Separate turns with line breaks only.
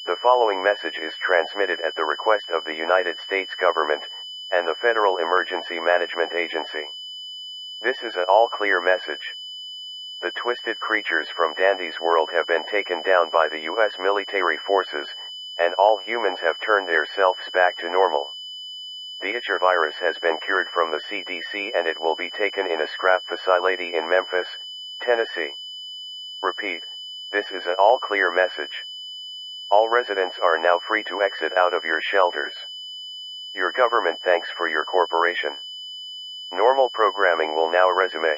The following message is transmitted at the request of the United States government and the Federal Emergency Management Agency. This is an all-clear message. The twisted creatures from Dandy's world have been taken down by the U.S. military forces, and all humans have turned their selves back to normal. The ichor virus has been cured from the CDC and it will be taken in a scrap facility in Memphis, Tennessee. Repeat, this is an all-clear message. All residents are now free to exit out of your shelters. Your government thanks for your cooperation. Normal programming will now resume.